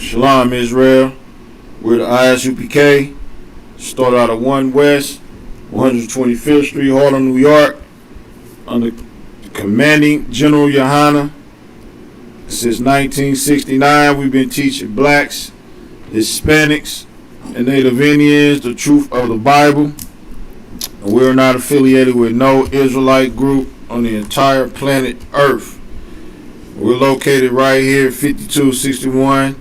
Shalom, Israel. We're the ISUPK. Start out of 1 West, 125th Street, Harlem, New York, under Commanding General Yohana. Since 1969, we've been teaching blacks, Hispanics, and Native Indians the truth of the Bible. And we're not affiliated with no Israelite group on the entire planet Earth. We're located right here, 5261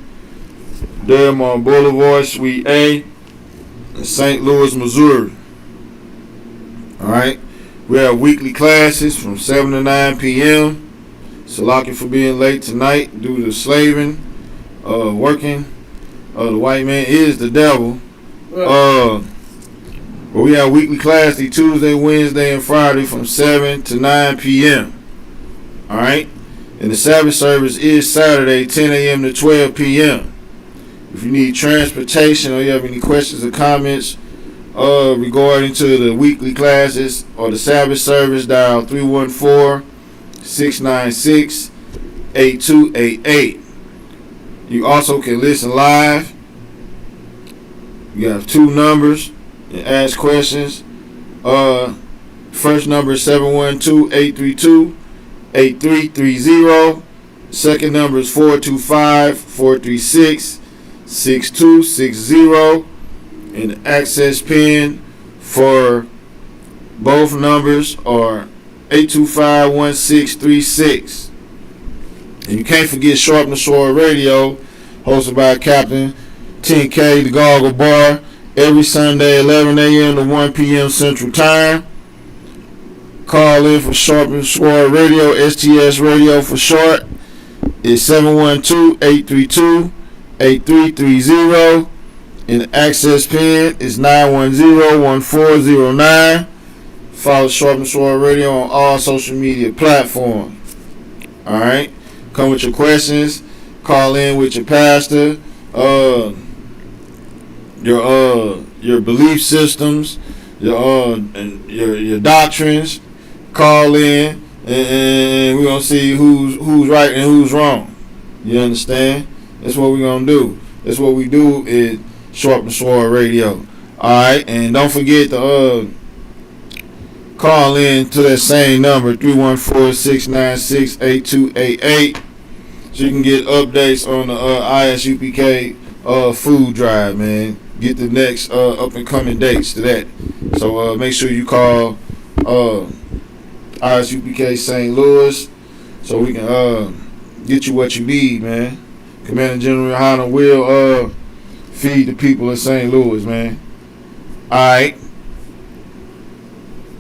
Delmar Boulevard, Suite A, in St. Louis, Missouri. Alright, we have weekly classes from 7 to 9 p.m. Salaki for being late tonight due to slaving, working. The white man is the devil. But we have weekly class Tuesday, Wednesday, and Friday from 7 to 9 p.m. Alright? And the Sabbath service is Saturday, 10 a.m. to 12 p.m. If you need transportation or you have any questions or comments regarding to the weekly classes or the Sabbath service, dial 314-696-8288. You also can listen live. You have 2 numbers and ask questions. First number is 712-832-8330. Second number is 425-436-6260. And the access pin for both numbers are 825-1636. And you can't forget Sharp the Sword Radio, hosted by Captain 10K, the Goggle Bar, every Sunday, 11 a.m. to 1 p.m. Central Time. Call in for Sharp the Sword Radio, STS Radio for short. It's 712-832-8330. And the access pin is 910-1409. Follow Sharp the Sword Radio on all social media platforms. Alright? Come with your questions. Call in with your pastor. Your belief systems, your doctrines. Call in, and we're gonna see who's right and who's wrong. You understand? That's what we're gonna do. That's what we do is Sharp the Sword Radio. Alright, and don't forget to call in to that same number, 314-696-8288, so you can get updates on the ISUPK food drive, man. Get the next up and coming dates to that. So make sure you call ISUPK St. Louis so we can get you what you need, man. Commander General Yohana will feed the people of St. Louis, man. Alright.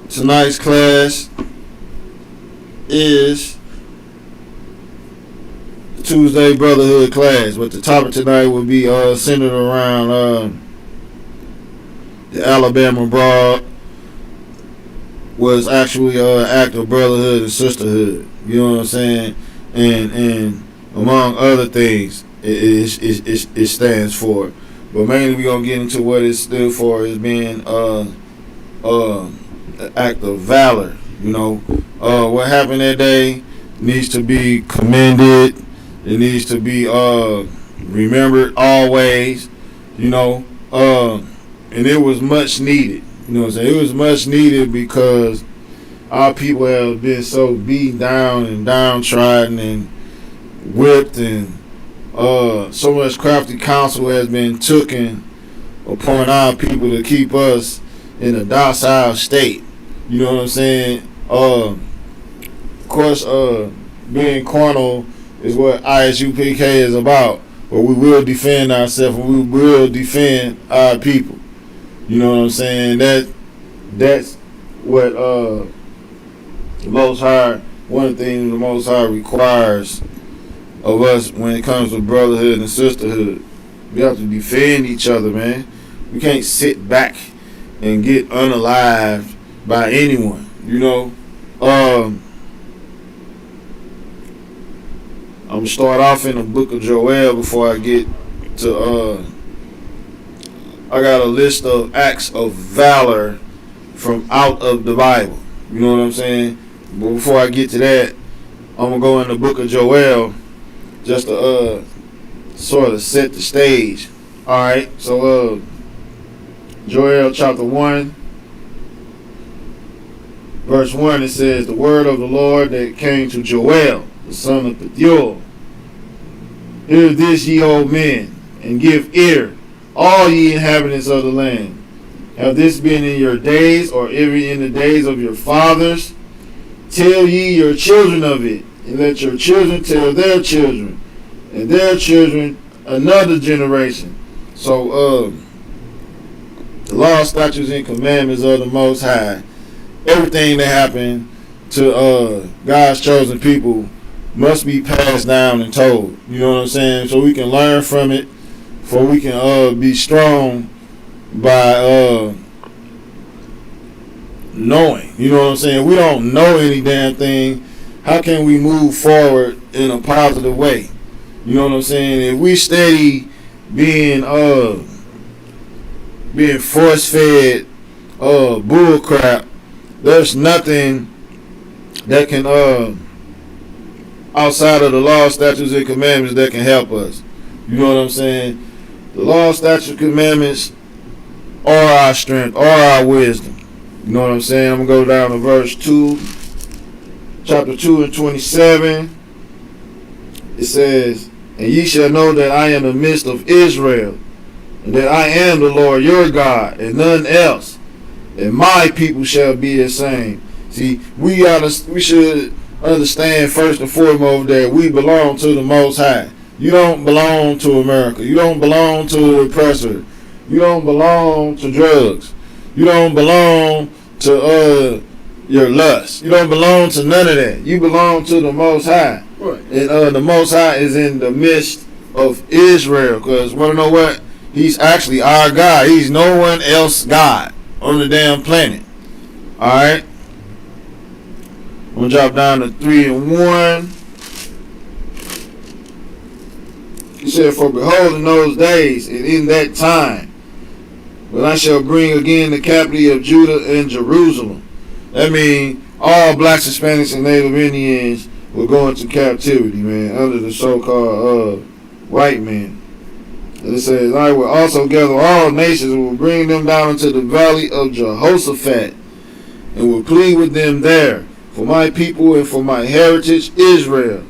Tonight's class is Tuesday Brotherhood class, but the topic tonight will be centered around the Alabama Brawl was actually an act of brotherhood and sisterhood. You know what I'm saying? And among other things, it stands for. But mainly we're gonna get into what it stood for as being an act of valor. You know, what happened that day needs to be commended. It needs to be remembered always. You know, and it was much needed. You know what I'm saying? It was much needed because our people have been so beaten down and downtrodden and whipped, and so much crafty counsel has been taken upon our people to keep us in a docile state. You know what I'm saying? Of course, being carnal is what ISUPK is about, but we will defend ourselves and we will defend our people. You know what I'm saying? That's what the Most High, one of the things the Most High requires of us when it comes to brotherhood and sisterhood. We have to defend each other, man. We can't sit back and get unalived by anyone. You know, I'm gonna start off in the book of Joel before I get to I got a list of acts of valor from out of the Bible. You know what I'm saying? But before I get to that, I'm gonna go in the book of Joel just to sort of set the stage. Alright, so Joel chapter 1, verse 1, it says, the word of the Lord that came to Joel, the son of Pethuel. Hear this, ye old men, and give ear, all ye inhabitants of the land. Have this been in your days, or ever in the days of your fathers? Tell ye your children of it, and let your children tell their children, and their children another generation. So, the law, statutes, and commandments of the Most High, everything that happened to God's chosen people must be passed down and told. You know what I'm saying? So we can learn from it, for we can be strong by knowing. You know what I'm saying? We don't know any damn thing. How can we move forward in a positive way? You know what I'm saying? If we steady being force fed bull crap, there's nothing that can outside of the law, statutes, and commandments that can help us. You know what I'm saying? The law, statutes, commandments are our strength, are our wisdom. You know what I'm saying? I'm going to go down to verse 2, chapter 2 and 27. It says, and ye shall know that I am in the midst of Israel, and that I am the Lord your God, and none else, and my people shall be the same. See, we should understand first and foremost that we belong to the Most High. You don't belong to America. You don't belong to the oppressor. You don't belong to drugs. You don't belong to your lust. You don't belong to none of that. You belong to the Most High. Right. And the Most High is in the midst of Israel. Because want to know what? He's actually our God. He's no one else God on the damn planet. Alright? I'm going to drop down to 3 and 1. He said, for behold, in those days and in that time, when I shall bring again the captivity of Judah and Jerusalem. That means all blacks, Hispanics, and Native Indians will go into captivity, man, under the so-called white man. And it says, I will also gather all nations and will bring them down into the valley of Jehoshaphat, and will plead with them there for my people and for my heritage Israel,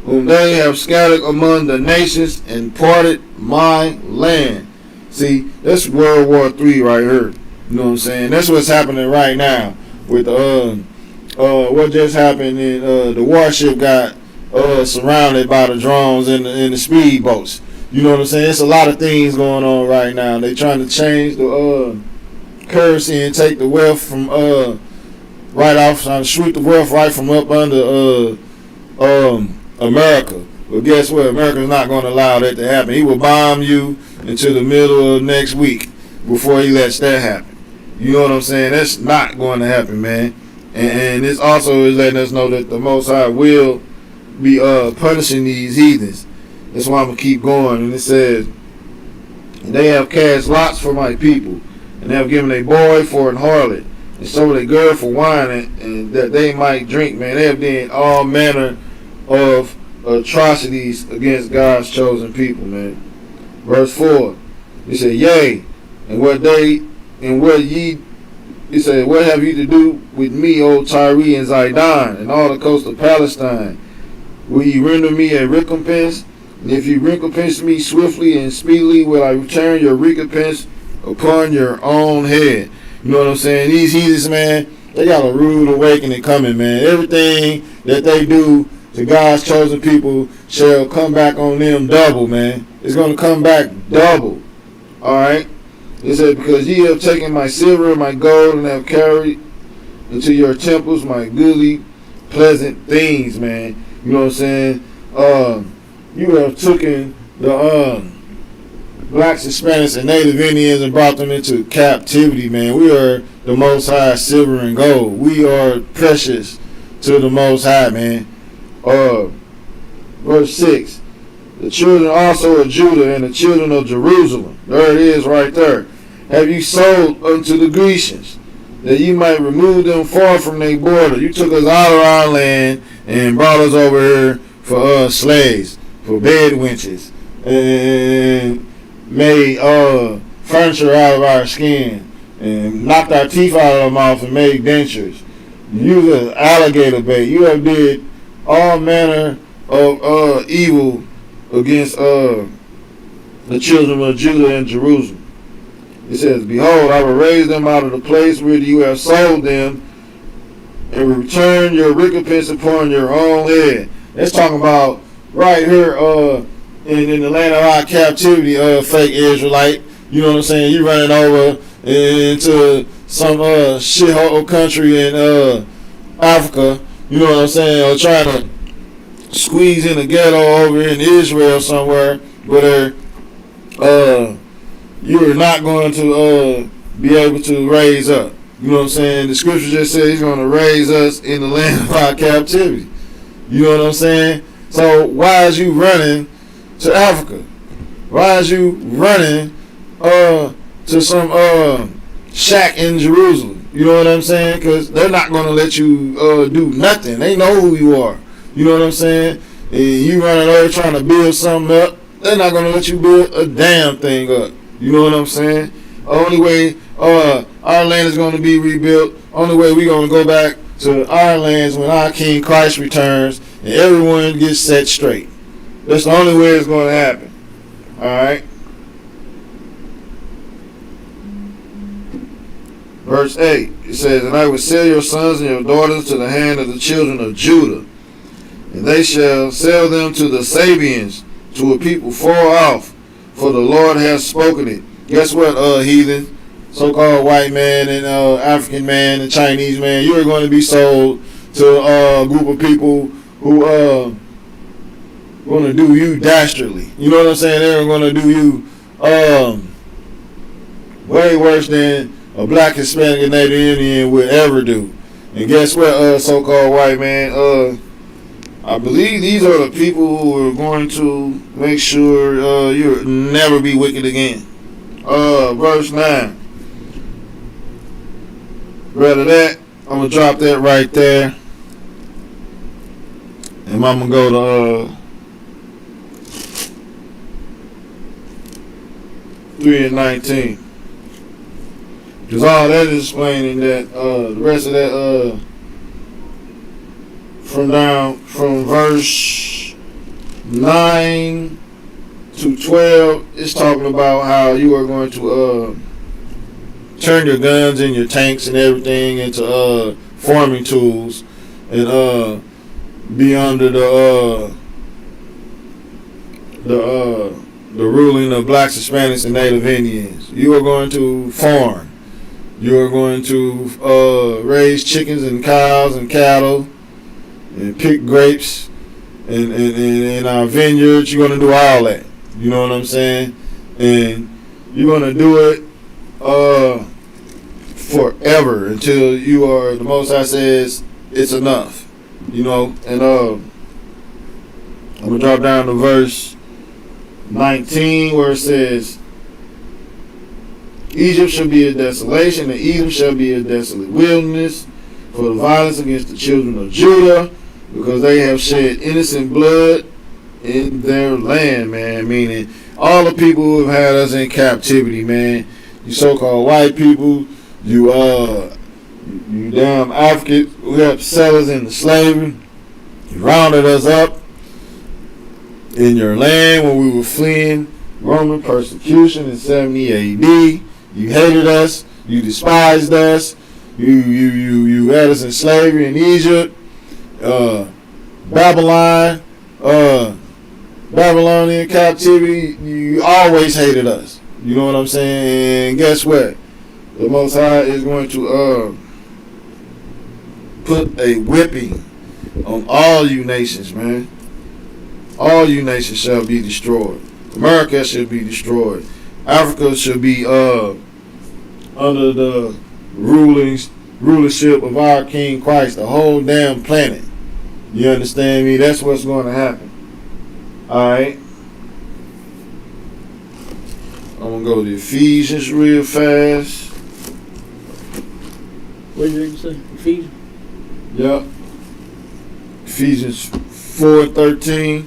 whom they have scattered among the nations and parted my land. See, that's World War III right here. You know what I'm saying? That's what's happening right now with what just happened in the warship got surrounded by the drones and the speedboats. You know what I'm saying? It's a lot of things going on right now. They trying to change the currency and take the wealth from right off, trying to sweep the wealth right from up under America. But guess what? America's not going to allow that to happen. He will bomb you into the middle of next week before he lets that happen. You know what I'm saying? That's not going to happen, man. And this also is letting us know that the Most High will be punishing these heathens. That's why I'm going to keep going. And it says, and they have cast lots for my people, and they have given a boy for an harlot, and sold a girl for wine, and that they might drink, man. They have done all manner of atrocities against God's chosen people, man. Verse 4, he said, yea, and what he said, what have you to do with me, O Tyre and Zidon, and all the coast of Palestine? Will ye render me a recompense? And if you recompense me swiftly and speedily, will I return your recompense upon your own head. You know what I'm saying? These heathens, man, they got a rude awakening coming, man. Everything that they do to God's chosen people shall come back on them double, man. It's going to come back double. Alright? It said, because ye have taken my silver and my gold, and have carried into your temples my goodly, pleasant things, man. You know what I'm saying? You have taken the blacks, Hispanics, and Native Indians and brought them into captivity, man. We are the Most High silver and gold. We are precious to the Most High, man. Verse 6. The children also of Judah and the children of Jerusalem. There it is right there. Have you sold unto the Grecians, that you might remove them far from their border. You took us out of our land and brought us over here for slaves, for bed wenches, and made furniture out of our skin, and knocked our teeth out of our mouth and made dentures. You use an alligator bait. You have did all manner of evil against the children of Judah and Jerusalem. It says, behold, I will raise them out of the place where you have sold them, and return your recompense upon your own head. That's talking about right here in the land of our captivity, fake Israelite. You know what I'm saying? You running over into some shithole country in Africa. You know what I'm saying? Or trying to squeeze in a ghetto over in Israel somewhere where you are not going to be able to raise up. You know what I'm saying? The scripture just says he's going to raise us in the land of our captivity. You know what I'm saying? So why is you running to Africa? Why is you running to some shack in Jerusalem? You know what I'm saying? Because they're not going to let you do nothing. They know who you are. You know what I'm saying? And you running over trying to build something up, they're not going to let you build a damn thing up. You know what I'm saying? Only way our land is going to be rebuilt, only way we're going to go back to our lands when our King Christ returns and everyone gets set straight. That's the only way it's going to happen. Alright? Verse 8, it says, and I will sell your sons and your daughters to the hand of the children of Judah, and they shall sell them to the Sabians, to a people far off, for the Lord has spoken it. Guess what, heathen? So-called white man and African man and Chinese man, you are going to be sold to a group of people who going to do you dastardly. You know what I'm saying? They're going to do you way worse than a black, Hispanic, and Native Indian would ever do. And guess what, so-called white man? I believe these are the people who are going to make sure you'll never be wicked again. Verse 9. Rather that, I'm going to drop that right there. And I'm going to go to 3 and 19. Because all that is explaining that the rest of that from verse 9 to 12, it's talking about how you are going to turn your guns and your tanks and everything into farming tools and be under the ruling of blacks, Hispanics, and Native Indians. You are going to farm. You are going to raise chickens and cows and cattle and pick grapes and in our vineyards. You're going to do all that. You know what I'm saying? And you're going to do it forever until you are, the Most High says, it's enough. You know, and I'm going to drop down to verse 19 where it says, Egypt shall be a desolation, and Edom shall be a desolate wilderness for the violence against the children of Judah, because they have shed innocent blood in their land, man. Meaning all the people who have had us in captivity, man. You so-called white people, you damn Africans who helped sell us into slavery. You rounded us up in your land when we were fleeing Roman persecution in 70 AD. You hated us. You despised us. You had us in slavery in Egypt. Babylonian captivity. You always hated us. You know what I'm saying? And guess what? The Most High is going to put a whipping on all you nations, man. All you nations shall be destroyed. America shall be destroyed. Africa shall be under the rulership of our King Christ, the whole damn planet. You understand me? That's what's going to happen. Alright. I'm going to go to Ephesians real fast. What did you say? Ephesians? Yep. Ephesians 4:13.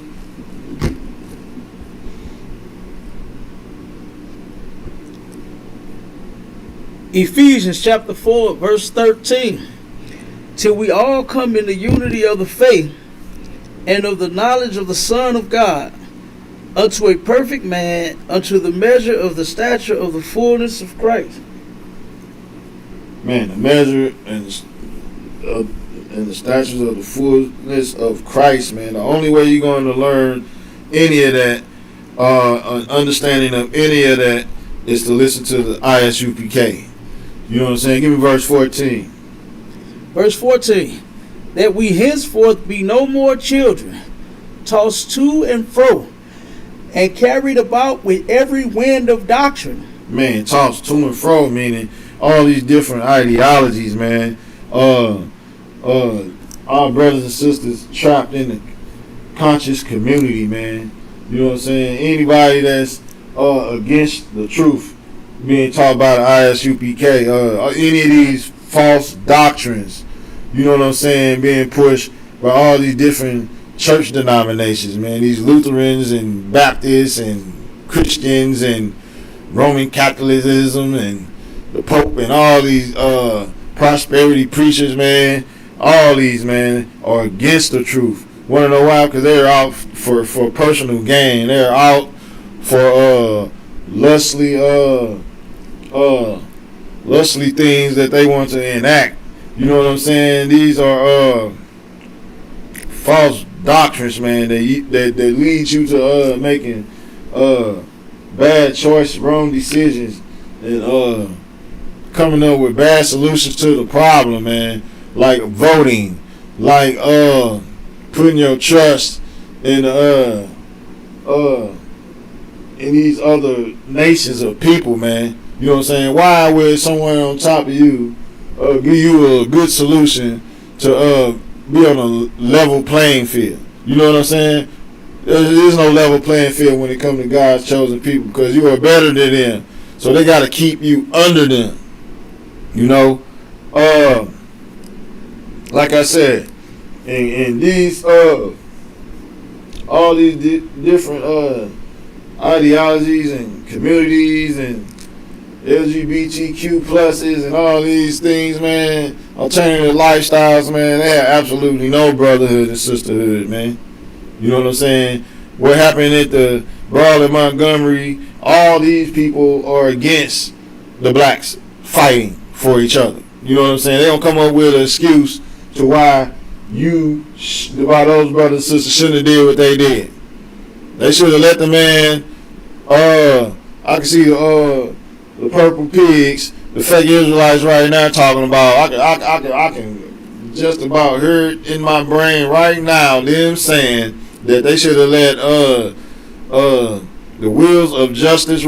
Ephesians chapter 4, verse 13. Till we all come in the unity of the faith and of the knowledge of the Son of God, unto a perfect man, unto the measure of the stature of the fullness of Christ. Man, the measure and the statutes of the fullness of Christ, man. The only way you're going to learn any of that, an understanding of any of that, is to listen to the ISUPK. You know what I'm saying? Give me verse 14. Verse 14. That we henceforth be no more children, tossed to and fro, and carried about with every wind of doctrine. Man, tossed to and fro, meaning all these different ideologies, man. Our brothers and sisters trapped in the conscious community, man. You know what I'm saying? Anybody that's against the truth being taught by the ISUPK, any of these false doctrines, you know what I'm saying, being pushed by all these different church denominations, man. These Lutherans and Baptists and Christians and Roman Catholicism and the Pope and all these prosperity preachers, man. All these, man, are against the truth. Want to know why? Because they're out for personal gain. They're out for lustly things that they want to enact. You know what I'm saying? These are false doctrines, man, that lead you to making bad choices, wrong decisions, and coming up with bad solutions to the problem, man. Like voting, like putting your trust in these other nations of people, man. You know what I'm saying? Why would someone on top of you give you a good solution to be on a level playing field? You know what I'm saying? There is no level playing field when it comes to God's chosen people, because you are better than them. So they got to keep you under them. You know? Like I said, and these all these different ideologies and communities and LGBTQ pluses and all these things, man, alternative lifestyles, man, they have absolutely no brotherhood and sisterhood, man. You know what I'm saying? What happened at the Brawl in Montgomery, all these people are against the blacks fighting for each other. You know what I'm saying? They don't come up with an excuse to why why those brothers and sisters shouldn't have did what they did. They should have let the man, I can see the purple pigs, the fake Israelites right now talking about, I can just about hear it in my brain right now, them saying that they should have let the wheels of justice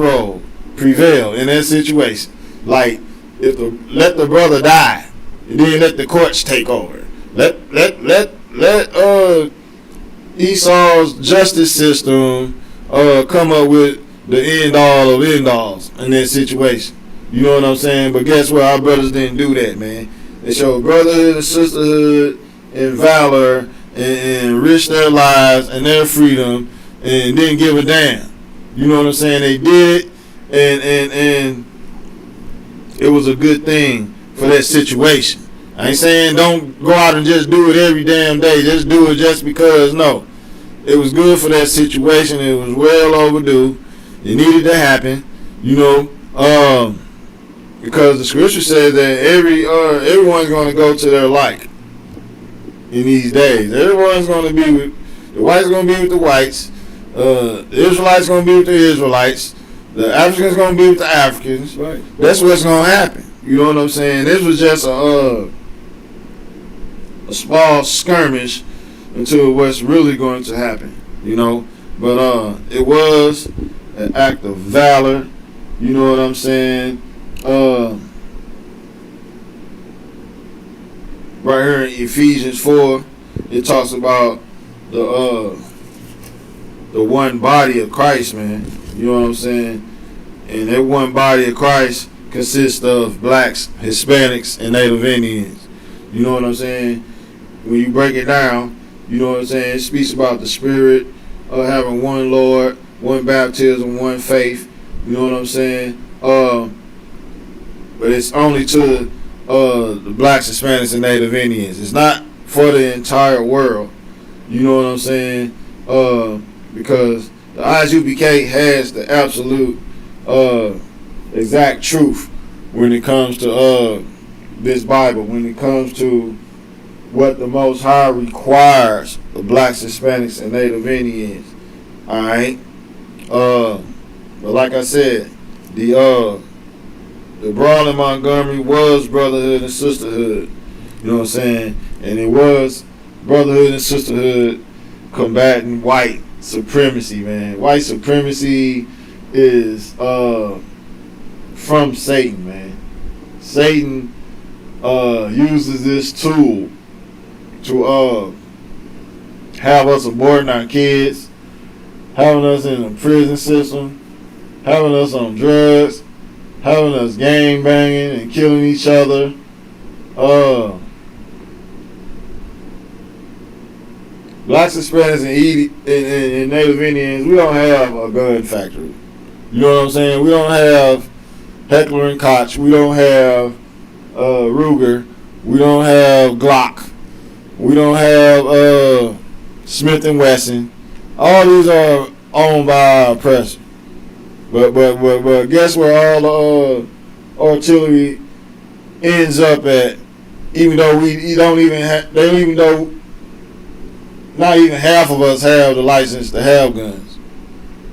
prevail in that situation. Like, let the brother die, and then let the courts take over. Let Esau's justice system come up with the end all of end alls in that situation. You know what I'm saying? But guess what? Our brothers didn't do that, man. They showed brotherhood and sisterhood and valor and risked their lives and their freedom and didn't give a damn. You know what I'm saying? They did it, and it was a good thing for that situation. I ain't saying don't go out and just do it every damn day. Just do it just because. No. It was good for that situation. It was well overdue. It needed to happen. You know, because the scripture says that everyone's going to go to their like in these days. Everyone's going to be with the whites. Going to be with the whites. The Israelites going to be with the Israelites. The Africans going to be with the Africans. Right. That's what's going to happen. You know what I'm saying? This was just a small skirmish until what's really going to happen. You know, but it was an act of valor. You know what I'm saying? Right here in Ephesians 4, it talks about the one body of Christ, man. You know what I'm saying? And that one body of Christ consists of blacks, Hispanics, and Native Indians. You know what I'm saying? When you break it down, you know what I'm saying? It speaks about the Spirit of having one Lord, one baptism, one faith. You know what I'm saying? but it's only to the blacks, Hispanics, and Native Indians. It's not for the entire world. You know what I'm saying? Because the ISUPK has the absolute exact truth when it comes to this Bible, when it comes to what the Most High requires of blacks, Hispanics, and Native Indians. Alright? But like I said, the Brawl in Montgomery was Brotherhood and Sisterhood. You know what I'm saying? And it was Brotherhood and Sisterhood combating white supremacy, man. White supremacy is from Satan, man. Satan uses this tool to have us aborting our kids, having us in the prison system, having us on drugs, having us gang banging and killing each other. Blacks, Hispanics, and Native Indians, we don't have a gun factory. You know what I'm saying? We don't have Heckler and Koch. We don't have Ruger. We don't have Glock. We don't have Smith and Wesson. All these are owned by our oppressor. But guess where all the artillery ends up at? Even though we don't even they don't even know, not even half of us have the license to have guns.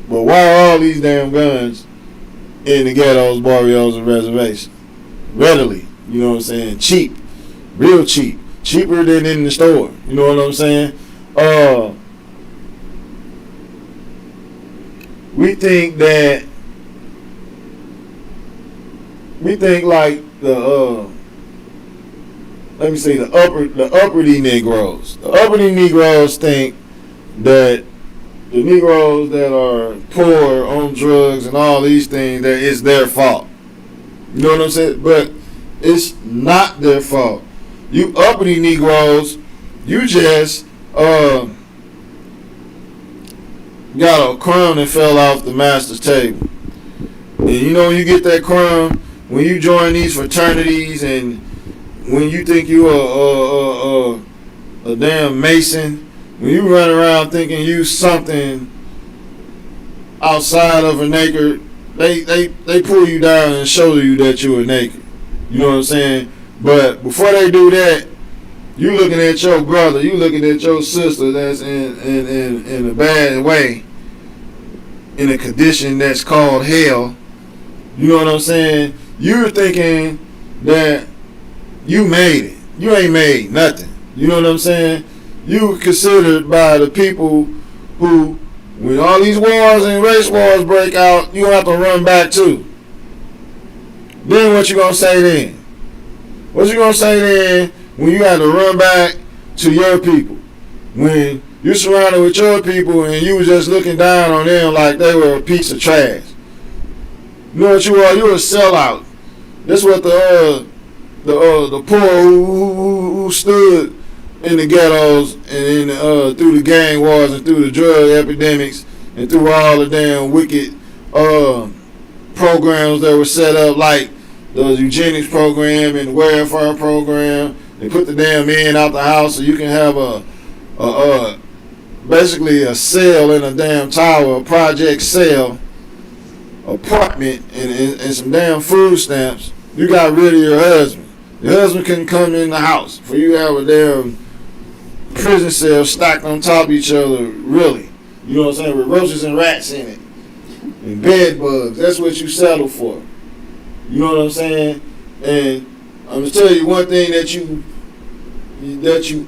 But why are all these damn guns in the ghettos, barrios, and reservations? Readily, you know what I'm saying? Cheap, real cheap, cheaper than in the store. You know what I'm saying? We think like the uppity Negroes. The uppity Negroes think that the Negroes that are poor, on drugs, and all these things, that it's their fault. You know what I'm saying? But it's not their fault. You uppity Negroes, you just got a crumb that fell off the master's table. And you know when you get that crumb, when you join these fraternities and when you think you a damn Mason, when you run around thinking you something outside of a naked, they pull you down and show you that you are naked. You know what I'm saying? But before they do that, you looking at your brother, you looking at your sister that's in a bad way, in a condition that's called hell. You know what I'm saying? You're thinking that you made it. You ain't made nothing. You know what I'm saying? You considered by the people who, when all these wars and race wars break out, you have to run back to. Then what you gonna say then? What you gonna say then when you have to run back to your people? When you're surrounded with your people and you was just looking down on them like they were a piece of trash. You know what you are? You're a sellout. That's what the poor who stood in the ghettos and through the gang wars and through the drug epidemics and through all the damn wicked programs that were set up, like the eugenics program and the welfare program. They put the damn men out the house so you can have basically a cell in a damn tower, a project cell, apartment, and some damn food stamps. You got rid of your husband. Your husband couldn't come in the house for you to have a damn prison cell stacked on top of each other, really. You know what I'm saying? With roaches and rats in it. And bed bugs. That's what you settle for. You know what I'm saying? And I'm going to tell you one thing that you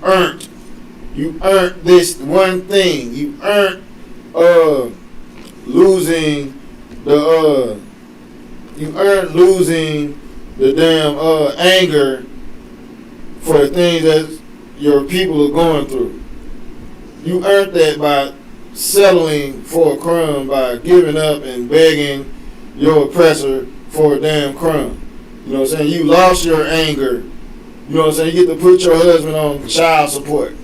earned. You earned this one thing. You earned losing the damn anger for the things that your people are going through. You earned that by settling for a crumb, by giving up and begging your oppressor for a damn crumb. You know what I'm saying? You lost your anger. You know what I'm saying? You get to put your husband on child support.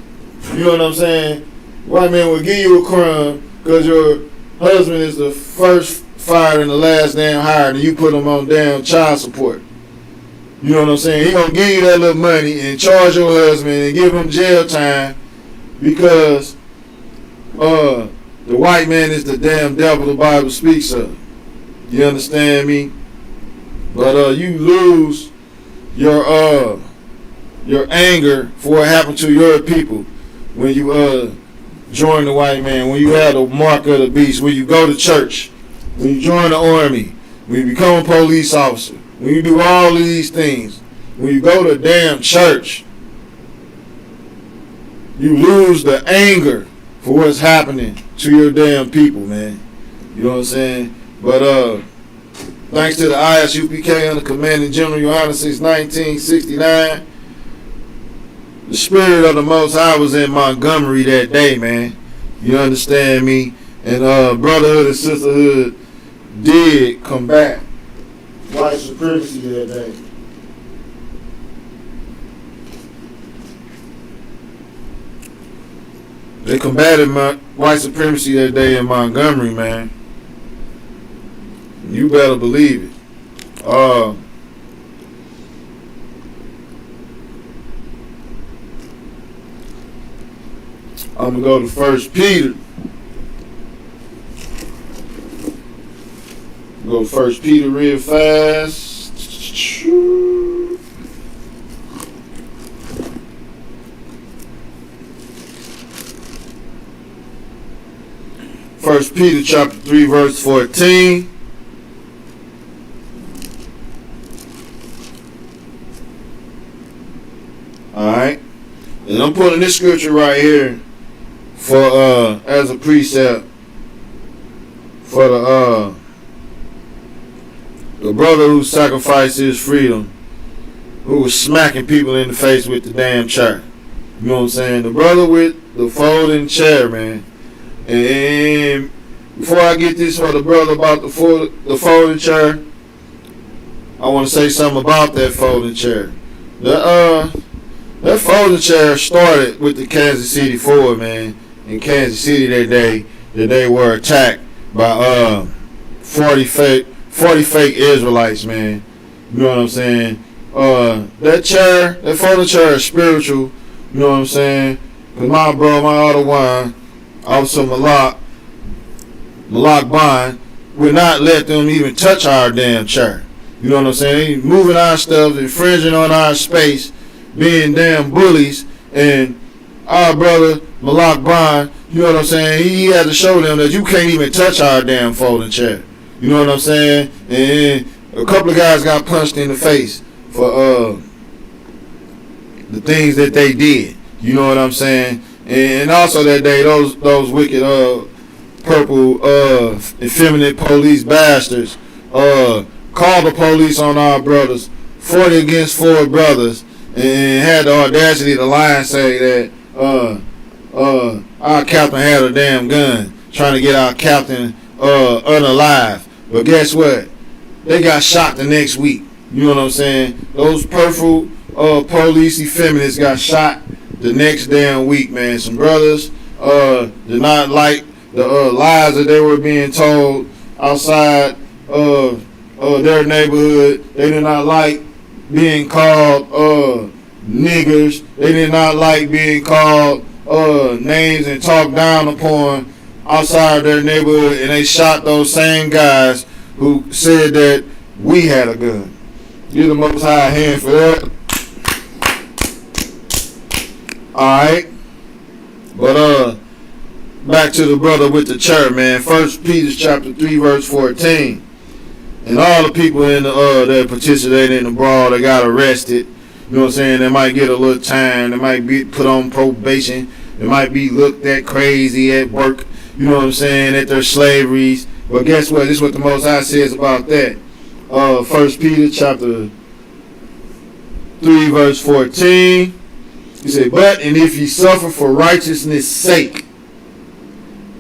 You know what I'm saying? White man will give you a crumb because your husband is the first fired and the last damn hired, and you put him on damn child support. You know what I'm saying? He gonna give you that little money and charge your husband and give him jail time because the white man is the damn devil the Bible speaks of. You understand me? But you lose your anger for what happened to your people when you join the white man, when you have the mark of the beast, when you go to church, when you join the army, when you become a police officer, when you do all of these things, when you go to damn church, you lose the anger for what's happening to your damn people, man. You know what I'm saying? But thanks to the ISUPK under Commanding General Yohana since 1969, the spirit of the Most High was in Montgomery that day, man. You understand me? And Brotherhood and Sisterhood did combat white supremacy that day. They combated white supremacy that day in Montgomery, man. You better believe it. I'm gonna go to 1 Peter. Go to 1 Peter real fast. First Peter chapter 3 verse 14. Alright. And I'm putting this scripture right here for as a precept for the brother who sacrificed his freedom, who was smacking people in the face with the damn chair. You know what I'm saying? The brother with the folding chair, man. And before I get this for the brother about the folding chair, I want to say something about that folding chair. That folding chair started with the Kansas City Ford, man. In Kansas City that day, they were attacked by 40 fake Israelites, man. You know what I'm saying? That folding chair is spiritual. You know what I'm saying? Cause my other one, Officer Malak Bond, would not let them even touch our damn chair. You know what I'm saying? Moving our stuff, infringing on our space, being damn bullies, and our brother Malak Bond, you know what I'm saying? He had to show them that you can't even touch our damn folding chair. You know what I'm saying? And a couple of guys got punched in the face for the things that they did. You know what I'm saying? And also that day, those wicked purple effeminate police bastards called the police on our brothers, 40 against 4 brothers, and had the audacity to lie and say that our captain had a damn gun trying to get our captain unalive. But guess what? They got shot the next week. You know what I'm saying? Those purple police effeminates got shot the next damn week, man. Some brothers did not like the lies that they were being told outside their neighborhood. They did not like being called niggers. They did not like being called names and talked down upon outside their neighborhood, and they shot those same guys who said that we had a gun. Give the Most High hand for that. Alright. But back to the brother with the chair, man. 1 Peter chapter 3 verse 14. And all the people in the that participated in the brawl that got arrested, you know what I'm saying, they might get a little time, they might be put on probation, they might be looked at crazy at work, you know what I'm saying, at their slaveries. But guess what? This is what the Most High says about that. 1 Peter chapter 3 verse 14. He said, but and if ye suffer for righteousness' sake,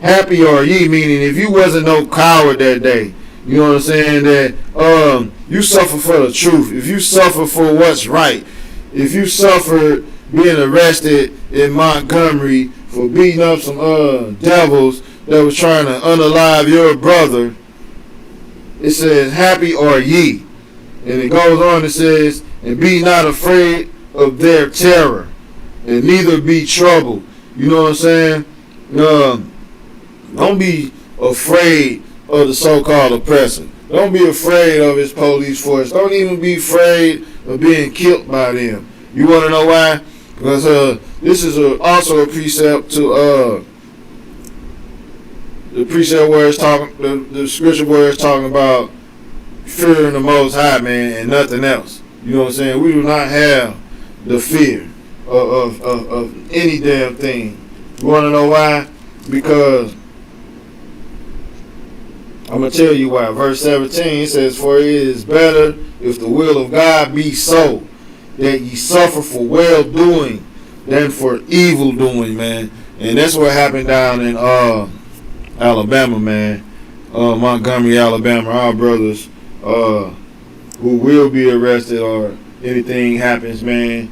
happy are ye, meaning if you wasn't no coward that day, you know what I'm saying, that you suffer for the truth, if you suffer for what's right, if you suffered being arrested in Montgomery for beating up some devils that was trying to unalive your brother, it says, happy are ye. And it goes on, it says, and be not afraid of their terror, and neither be troubled. You know what I'm saying? Don't be afraid of the so-called oppressor. Don't be afraid of his police force. Don't even be afraid of being killed by them. You want to know why? Because this is also a precept to the precept where it's talking, the scripture where it's talking about fearing the Most High, man, and nothing else. You know what I'm saying? We do not have the fear of any damn thing. You want to know why? Because I'm going to tell you why. Verse 17 says, for it is better if the will of God be so, that ye suffer for well-doing than for evil-doing, man. And that's what happened down in Alabama, man. Montgomery, Alabama. Our brothers who will be arrested or anything happens, man.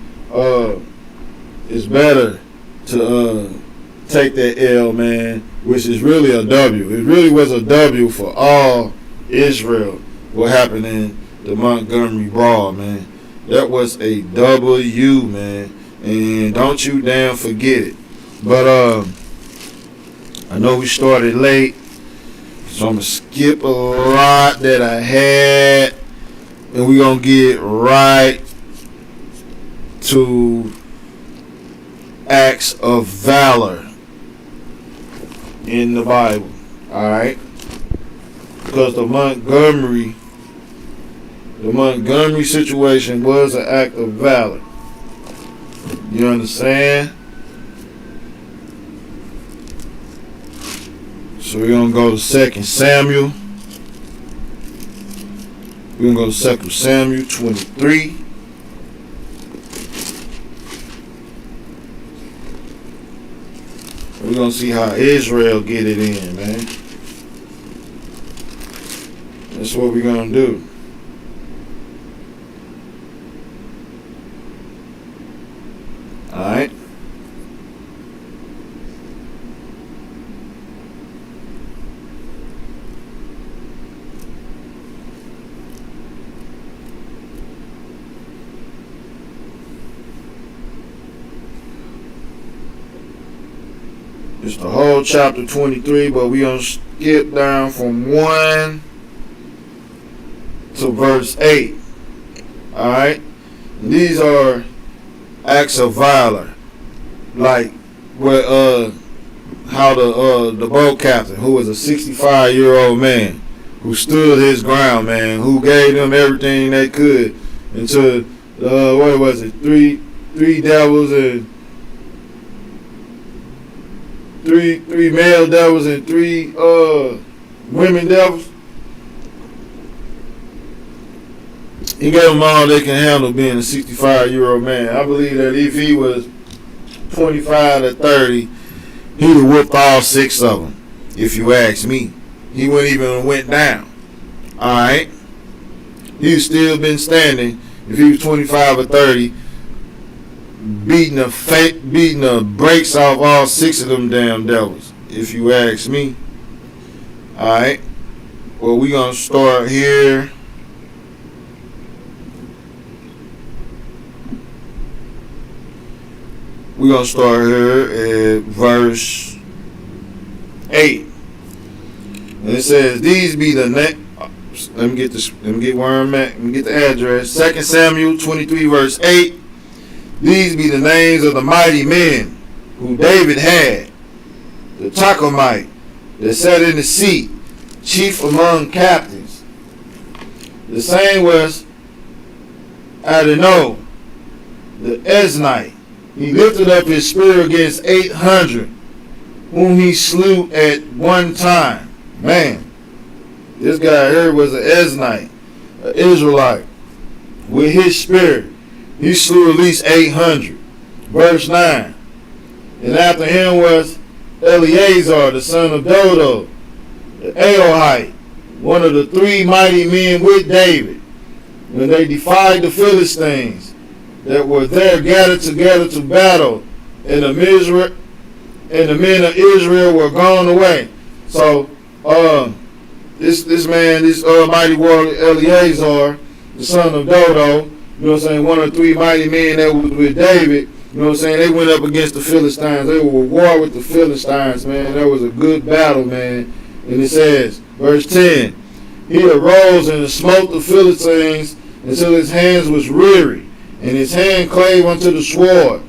It's better to take that L, man, which is really a W. It really was a W for all Israel, what happened in the Montgomery Brawl, man. That was a W, man. And don't you damn forget it. But I know we started late, so I'm going to skip a lot that I had, and we're going to get right to acts of valor in the Bible. Alright? Because the Montgomery situation was an act of valor. You understand? So we're going to go to 2 Samuel. We're going to go to 2 Samuel 23. We're going to see how Israel get it in, man. That's what we're going to do. Alright. It's the whole chapter 23, but we're going to skip down from 1 to verse 8. Alright? These are acts of valor. Like what how the boat captain, who was a 65-year-old man, who stood his ground, man, who gave them everything they could until what was it, three devils and three male devils and three women devils. He gave them all they can handle being a 65-year-old man. I believe that if he was 25 to 30, he'd have whooped all 6 of them. If you ask me, he wouldn't even went down. All right, he'd still been standing if he was 25 or 30, beating the brakes off all 6 of them damn devils. If you ask me. All right. Well, we gonna start here. We're going to start here at verse 8. And it says, these be the let me get where I'm at. Let me get the address. 2 Samuel 23 verse 8. These be the names of the mighty men who David had. The Tachomite that sat in the seat, chief among captains. The same was Adonai, the Eznite. He lifted up his spear against 800, whom he slew at one time. Man, this guy here was an Eznite, an Israelite. With his spear, he slew at least 800. Verse 9. And after him was Eleazar, the son of Dodo, the Ahohite, one of the 3 mighty men with David, when they defied the Philistines that were there gathered together to battle, and the men of Israel were gone away. So this mighty warrior Eleazar, the son of Dodo, you know what I'm saying, one of the three mighty men that was with David, you know what I'm saying, they went up against the Philistines. They were at war with the Philistines, man. That was a good battle, man. And it says, verse 10, he arose and smote the Philistines until his hands was weary, and his hand clave unto the sword.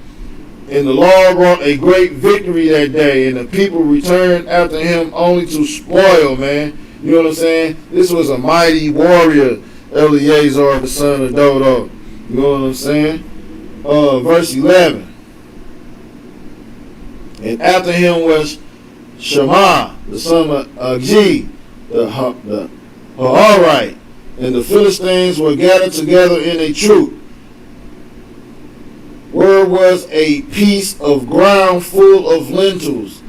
And the Lord wrought a great victory that day, and the people returned after him only to spoil, man. You know what I'm saying? This was a mighty warrior, Eleazar, the son of Dodo. You know what I'm saying? Verse 11. And after him was Shammah, the son of Agi, the Harite. And the Philistines were gathered together in a troop, where was a piece of ground full of lentils,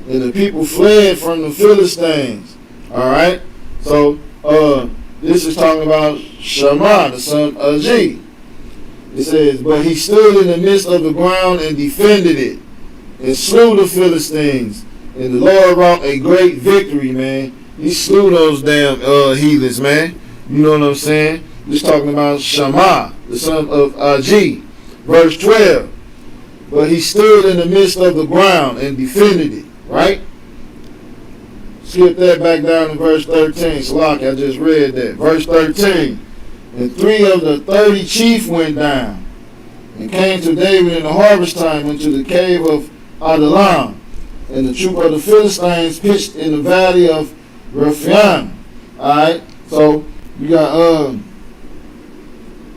and the people fled from the Philistines. Alright? So, this is talking about Shammah, the son of Agi. It says, but he stood in the midst of the ground and defended it, and slew the Philistines. And the Lord wrought a great victory, man. He slew those damn heathens, man. You know what I'm saying? Just talking about Shammah, the son of Agi. Verse 12. But he stood in the midst of the ground and defended it. Right? Skip that back down to verse 13. Salaki, I just read that. Verse 13. And 3 of the 30 chief went down and came to David in the harvest time into the cave of Adullam. And the troop of the Philistines pitched in the valley of Rephaim. Alright, so you got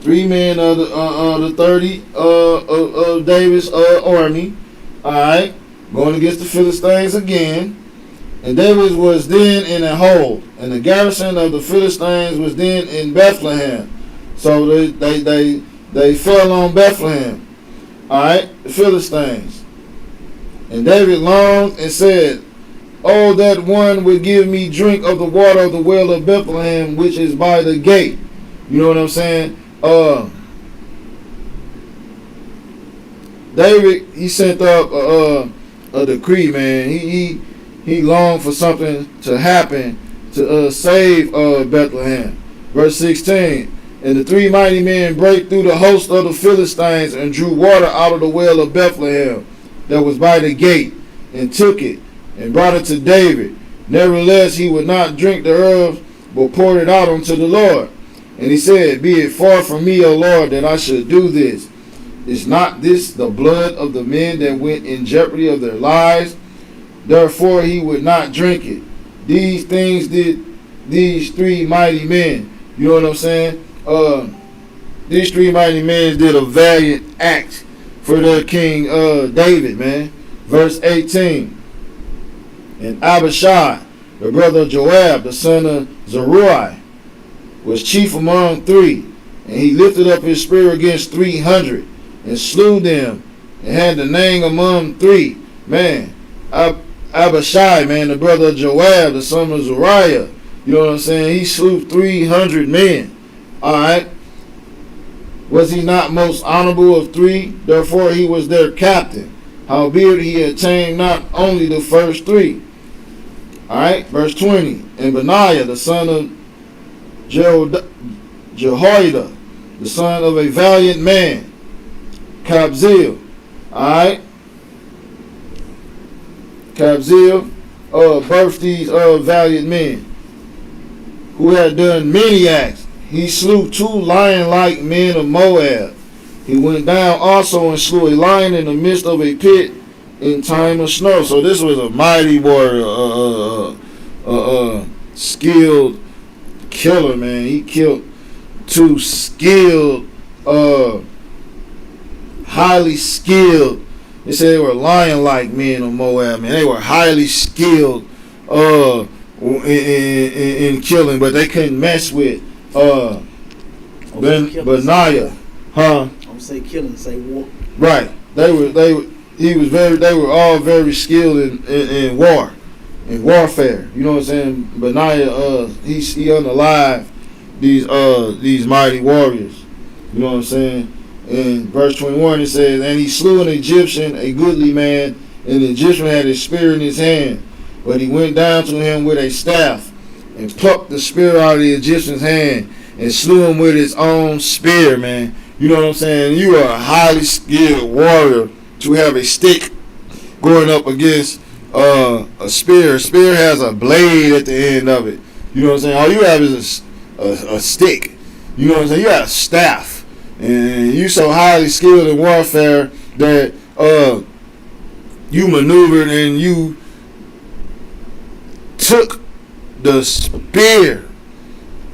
3 men of the 30 of David's army. Alright, going against the Philistines again. And David was then in a hold, and the garrison of the Philistines was then in Bethlehem. So they fell on Bethlehem. Alright, the Philistines. And David longed and said, oh, that one would give me drink of the water of the well of Bethlehem, which is by the gate. You know what I'm saying? David, he sent up a decree, man. He longed for something to happen to save Bethlehem. Verse 16. And the 3 mighty men brake through the host of the Philistines and drew water out of the well of Bethlehem that was by the gate, and took it and brought it to David. Nevertheless, he would not drink thereof, but poured it out unto the Lord. And he said, be it far from me, O Lord, that I should do this. Is not this the blood of the men that went in jeopardy of their lives? Therefore he would not drink it. These things did these 3 mighty men. You know what I'm saying? These 3 mighty men did a valiant act for their king David, man. Verse 18. And Abishai, the brother of Joab, the son of Zeruiah, was chief among 3. And he lifted up his spear against 300 and slew them, and had the name among 3. Man, Abishai, man, the brother of Joab, the son of Zeruiah, you know what I'm saying? He slew 300 men. Alright. Was he not most honorable of 3? Therefore he was their captain. Howbeit he attained not only the first 3. Alright, verse 20. And Benaiah, the son of Jehoiada, the son of a valiant man, Kabzeel. Alright. Kabzeel birthed these valiant men who had done many acts. He slew 2 lion-like men of Moab. He went down also and slew a lion in the midst of a pit in time of snow. So this was a mighty warrior, skilled killer, man. He killed 2 skilled, highly skilled. They said they were lion-like men of Moab, man. They were highly skilled in killing, but they couldn't mess with Benaiah, huh? Don't say killing, say war. Right. They were all very skilled in war, in warfare. You know what I'm saying? Benaiah, he unalived these mighty warriors. You know what I'm saying? In verse 21 it says, and he slew an Egyptian, a goodly man, and the Egyptian had a spear in his hand. But he went down to him with a staff, and plucked the spear out of the Egyptian's hand, and slew him with his own spear, man. You know what I'm saying? You are a highly skilled warrior to have a stick going up against a spear. A spear has a blade at the end of it. You know what I'm saying? All you have is a stick. You know what I'm saying? You got a staff. And you so highly skilled in warfare that you maneuvered and you took the spear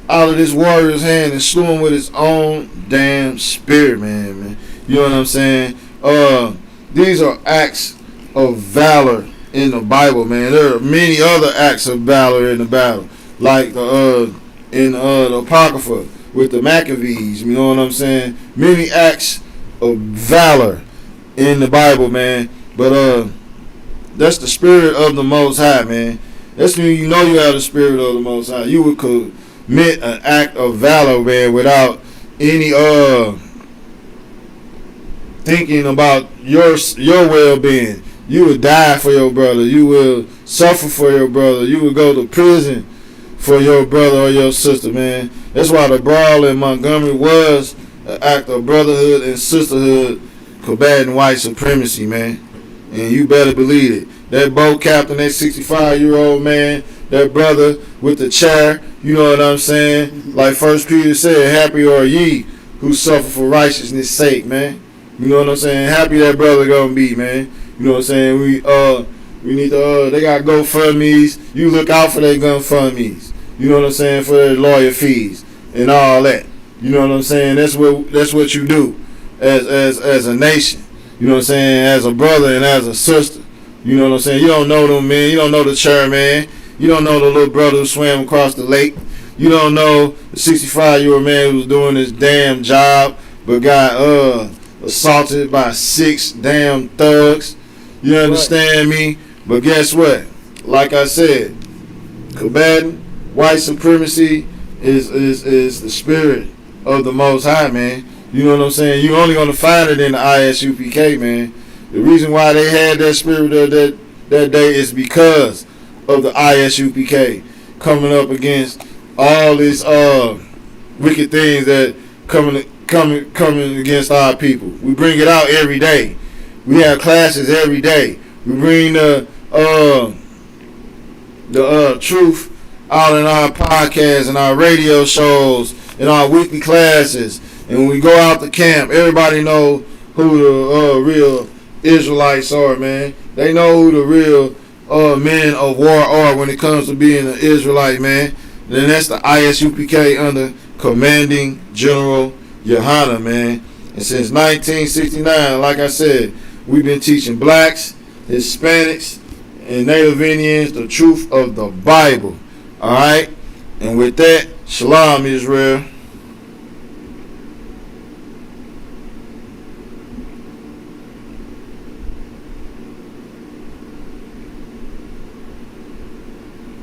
out of this warrior's hand and slew him with his own damn spear, man. You know what I'm saying? These are acts of valor in the Bible, man. There are many other acts of valor in the battle, like in the Apocrypha with the Maccabees. You know what I'm saying? Many acts of valor in the Bible, man. But that's the spirit of the Most High, man. That's when you know you have the spirit of the Most High. You would commit an act of valor, man, without any thinking about your well-being. You would die for your brother. You will suffer for your brother. You would go to prison for your brother or your sister, man. That's why the Brawl in Montgomery was an act of brotherhood and sisterhood combating white supremacy, man. And you better believe it. That boat captain, that 65-year-old man, that brother with the chair, you know what I'm saying? Like 1 Peter said, happy are ye who suffer for righteousness' sake, man. You know what I'm saying? Happy that brother gonna be, man. You know what I'm saying? We need to they got GoFundMe's. You look out for their GoFundMe's. You know what I'm saying? For their lawyer fees and all that. You know what I'm saying? That's what you do as a nation. You know what I'm saying? As a brother and as a sister. You know what I'm saying? You don't know them, man. You don't know the chairman. You don't know the little brother who swam across the lake. You don't know the 65-year-old man who was doing his damn job but got assaulted by 6 damn thugs. You understand me? But guess what? Like I said, combating white supremacy is the spirit of the Most High, man. You know what I'm saying? You're only going to find it in the ISUPK, man. The reason why they had that spirit that day is because of the ISUPK coming up against all these wicked things that coming against our people. We bring it out every day. We have classes every day. We bring the truth out in our podcasts and our radio shows and our weekly classes. And when we go out to camp, everybody know who the real Israelites are, man. They know who the real men of war are when it comes to being an Israelite, man. And that's the ISUPK under Commanding General Yohana, man. And since 1969, like I said, we've been teaching blacks, Hispanics, and Native Indians the truth of the Bible. Alright? And with that, Shalom, Israel.